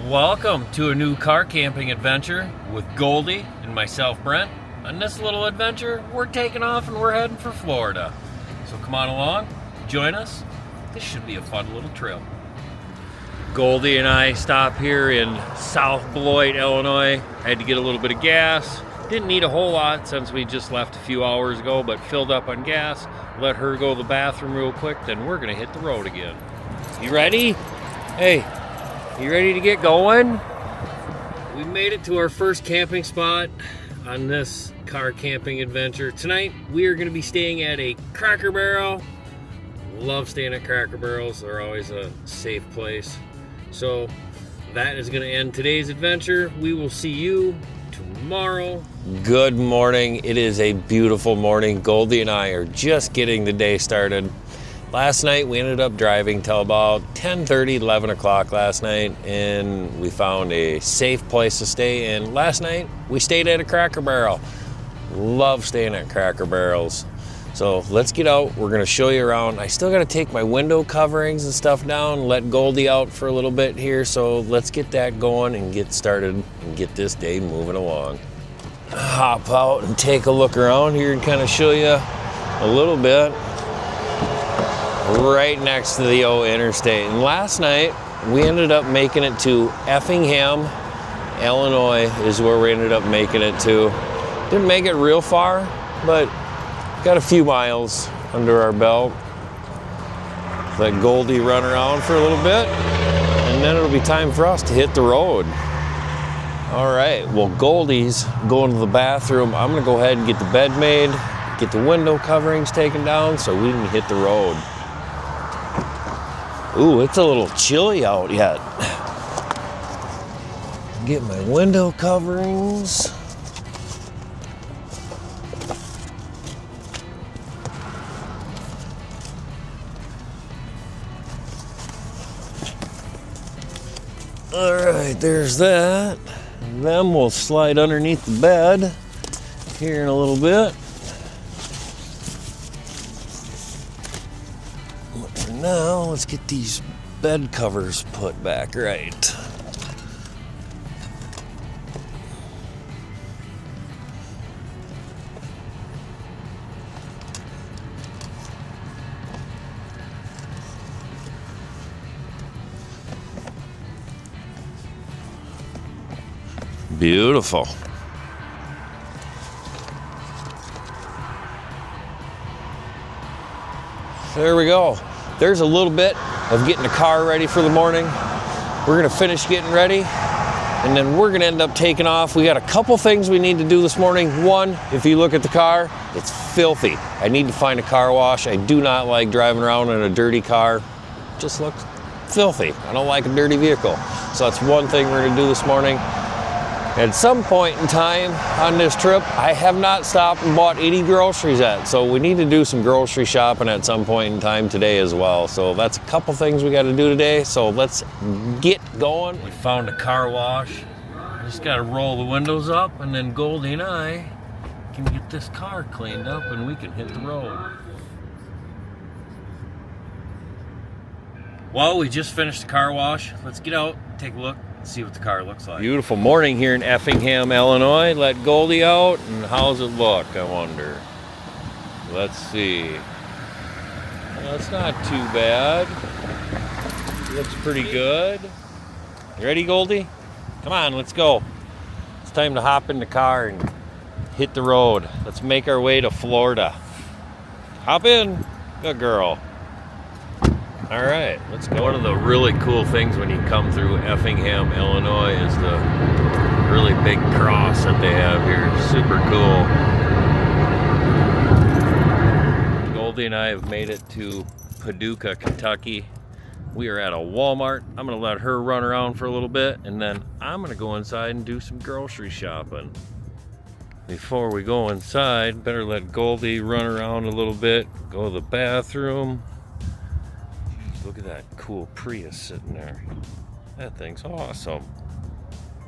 Welcome to a new car camping adventure with Goldie and myself, Brent. On this little adventure, we're taking off and we're heading for Florida. So come on along, join us. This should be a fun little trip. Goldie and I stop here in South Beloit, Illinois. I had to get a little bit of gas. Didn't need a whole lot since we just left a few hours ago, but filled up on gas. Let her go to the bathroom real quick, then we're gonna hit the road again. You ready? Hey, you ready to get going? We made it to our first camping spot on this car camping adventure. Tonight, we are gonna be staying at a Cracker Barrel. Love staying at Cracker Barrels. They're always a safe place. So that is gonna end today's adventure. We will see you tomorrow. Good morning. It is a beautiful morning. Goldie and I are just getting the day started. Last night we ended up driving till about 10:30, 11 o'clock last night, and we found a safe place to stay. And last night we stayed at a Cracker Barrel. Love staying at Cracker Barrels. So let's get out. We're gonna show you around. I still gotta take my window coverings and stuff down, let Goldie out for a little bit here. So let's get that going and get started and get this day moving along. Hop out and take a look around here and kind of show you a little bit. Right next to the old interstate. And last night we ended up making it to Effingham, Illinois is where we ended up making it to. Didn't make it real far, but got a few miles under our belt. Let Goldie run around for a little bit, and then it'll be time for us to hit the road. All right, well, Goldie's going to the bathroom. I'm gonna go ahead and get the bed made, get the window coverings taken down so we can hit the road. Ooh, it's a little chilly out yet. Get my window coverings. All right, there's that. And then we'll slide underneath the bed here in a little bit. But for now, let's get these bed covers put back right. Beautiful. There we go. There's a little bit of getting the car ready for the morning. We're gonna finish getting ready, and then we're gonna end up taking off. We got a couple things we need to do this morning. One, if you look at the car, it's filthy. I need to find a car wash. I do not like driving around in a dirty car. Just looks filthy. I don't like a dirty vehicle. So that's one thing we're gonna do this morning. At some point in time on this trip, I have not stopped and bought any groceries yet. So we need to do some grocery shopping at some point in time today as well. So that's a couple things we got to do today. So let's get going. We found a car wash. Just got to roll the windows up, and then Goldie and I can get this car cleaned up and we can hit the road. Well, we just finished the car wash. Let's get out, take a look, see what the car looks like. Beautiful morning here in Effingham, Illinois. Let Goldie out, and how's it look, I wonder? Let's see. Well, it's not too bad. Looks pretty good. You ready, Goldie? Come on, let's go. It's time to hop in the car and hit the road. Let's make our way to Florida. Hop in. Good girl. All right, let's go. One of the really cool things when you come through Effingham, Illinois is the really big cross that they have here. Super cool. Goldie and I have made it to Paducah, Kentucky. We are at a Walmart. I'm gonna let her run around for a little bit, and then I'm gonna go inside and do some grocery shopping. Before we go inside, better let Goldie run around a little bit, go to the bathroom. Look at that cool Prius sitting there. That thing's awesome.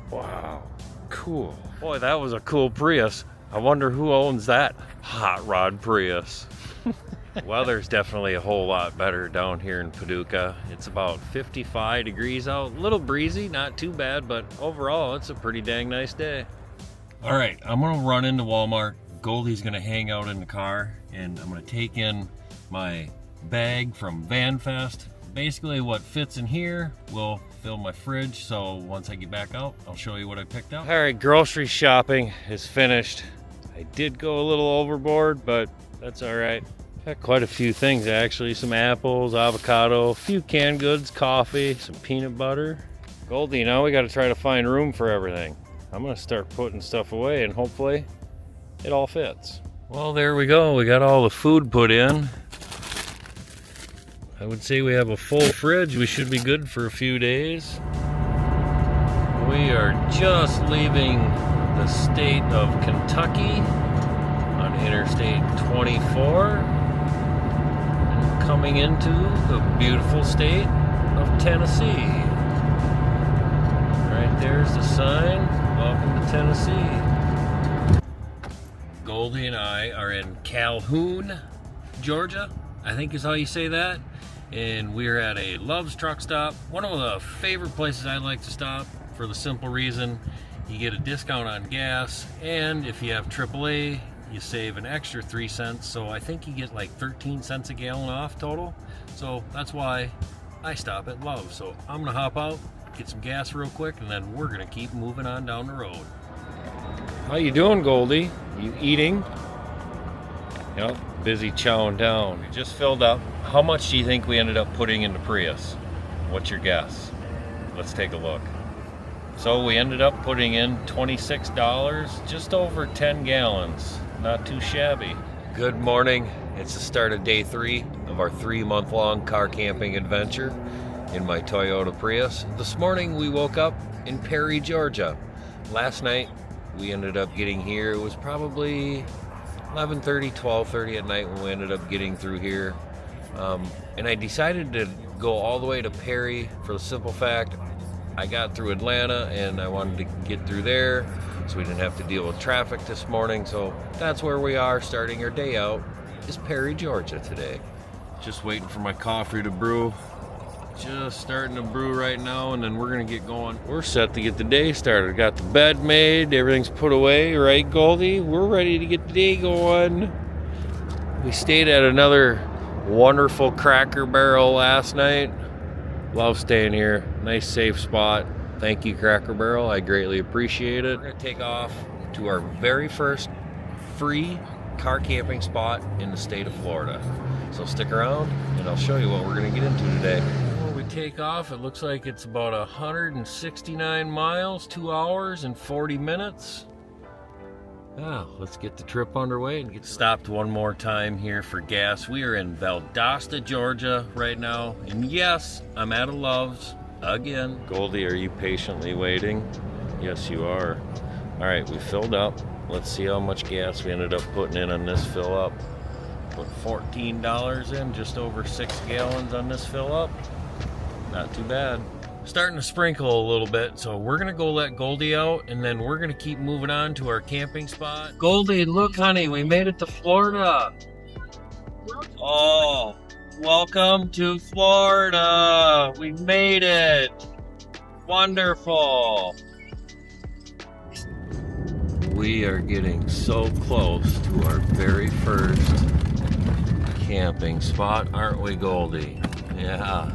Wow, cool. Boy, that was a cool Prius. I wonder who owns that hot rod Prius. Weather's definitely a whole lot better down here in Paducah. It's about 55 degrees out, a little breezy, not too bad, but overall it's a pretty dang nice day. All right, I'm gonna run into Walmart. Goldie's gonna hang out in the car, and I'm gonna take in my bag from VanFest. Basically what fits in here will fill my fridge, so once I get back out, I'll show you what I picked up. All right, grocery shopping is finished. I did go a little overboard, but that's all right. Got quite a few things actually, some apples, avocado, a few canned goods, coffee, some peanut butter. Goldie, now we gotta try to find room for everything. I'm gonna start putting stuff away and hopefully it all fits. Well, there we go. We got all the food put in. I would say we have a full fridge. We should be good for a few days. We are just leaving the state of Kentucky on Interstate 24 and coming into the beautiful state of Tennessee. Right there's the sign, welcome to Tennessee. Goldie and I are in Calhoun, Georgia, I think is how you say that. And we're at a Love's truck stop, one of the favorite places I like to stop for the simple reason you get a discount on gas, and if you have AAA you save an extra 3 cents, so I think you get like 13 cents a gallon off total. So that's why I stop at Love's. So I'm gonna hop out, get some gas real quick, and then we're gonna keep moving on down the road. How you doing, Goldie? You eating? Yep, busy chowing down. We just filled up. How much do you think we ended up putting in the Prius? What's your guess? Let's take a look. So we ended up putting in $26, just over 10 gallons. Not too shabby. Good morning. It's the start of day 3 of our 3-month-long car camping adventure in my Toyota Prius. This morning we woke up in Perry, Georgia. Last night we ended up getting here. It was probably 11:30, 12:30 at night when we ended up getting through here. And I decided to go all the way to Perry for the simple fact I got through Atlanta and I wanted to get through there so we didn't have to deal with traffic this morning. So that's where we are starting our day out, is Perry, Georgia today. Just waiting for my coffee to brew. Just starting to brew right now, and then we're gonna get going. We're set to get the day started. Got the bed made, everything's put away, right, Goldie? We're ready to get the day going. We stayed at another wonderful Cracker Barrel last night. Love staying here. Nice safe spot. Thank you, Cracker Barrel. I greatly appreciate it. We're gonna take off to our very first free car camping spot in the state of Florida. So stick around and I'll show you what we're gonna get into today. Take off, it looks like it's about 169 miles, 2 hours and 40 minutes. Let's get the trip underway and get stopped one more time here for gas. We are in Valdosta, Georgia right now, and yes, I'm at a Love's again. Goldie, are you patiently waiting? Yes, you are. All right, we filled up. Let's see how much gas we ended up putting in on this fill up. Put $14 in, just over 6 gallons on this fill up. Not too bad. Starting to sprinkle a little bit, so we're gonna go let Goldie out, and then we're gonna keep moving on to our camping spot. Goldie, look, honey, we made it to Florida. Oh, welcome to Florida. We made it. Wonderful. We are getting so close to our very first camping spot, aren't we, Goldie? Yeah.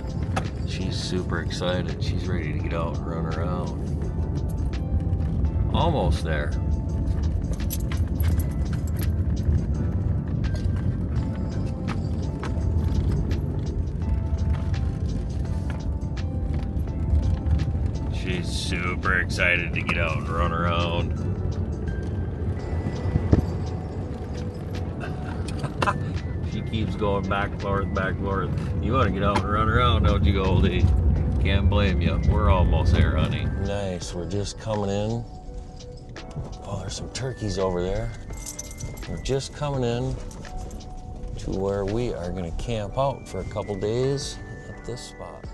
She's super excited. She's ready to get out and run around. Almost there. She's super excited to get out and run around. She keeps going back and forth, back and forth. You want to get out and run around, don't you, Goldie? Can't blame you. We're almost there, honey. Nice. We're just coming in. Oh, there's some turkeys over there. We're just coming in to where we are going to camp out for a couple days at this spot.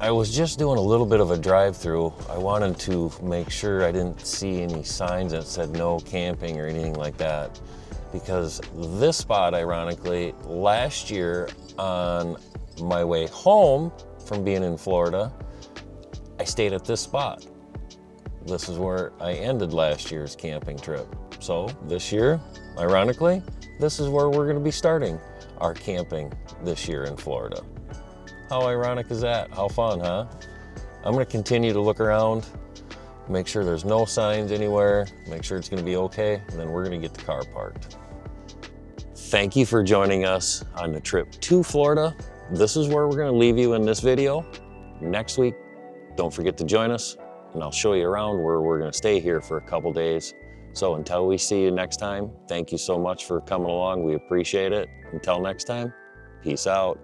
I was just doing a little bit of a drive-through. I wanted to make sure I didn't see any signs that said no camping or anything like that, because this spot, ironically, last year on my way home from being in Florida, I stayed at this spot. This is where I ended last year's camping trip. So this year, ironically, this is where we're gonna be starting our camping this year in Florida. How ironic is that? How fun, huh? I'm gonna continue to look around, make sure there's no signs anywhere, make sure it's gonna be okay, and then we're gonna get the car parked. Thank you for joining us on the trip to Florida. This is where we're gonna leave you in this video. Next week, don't forget to join us, and I'll show you around where we're gonna stay here for a couple days. So until we see you next time, thank you so much for coming along. We appreciate it. Until next time, peace out.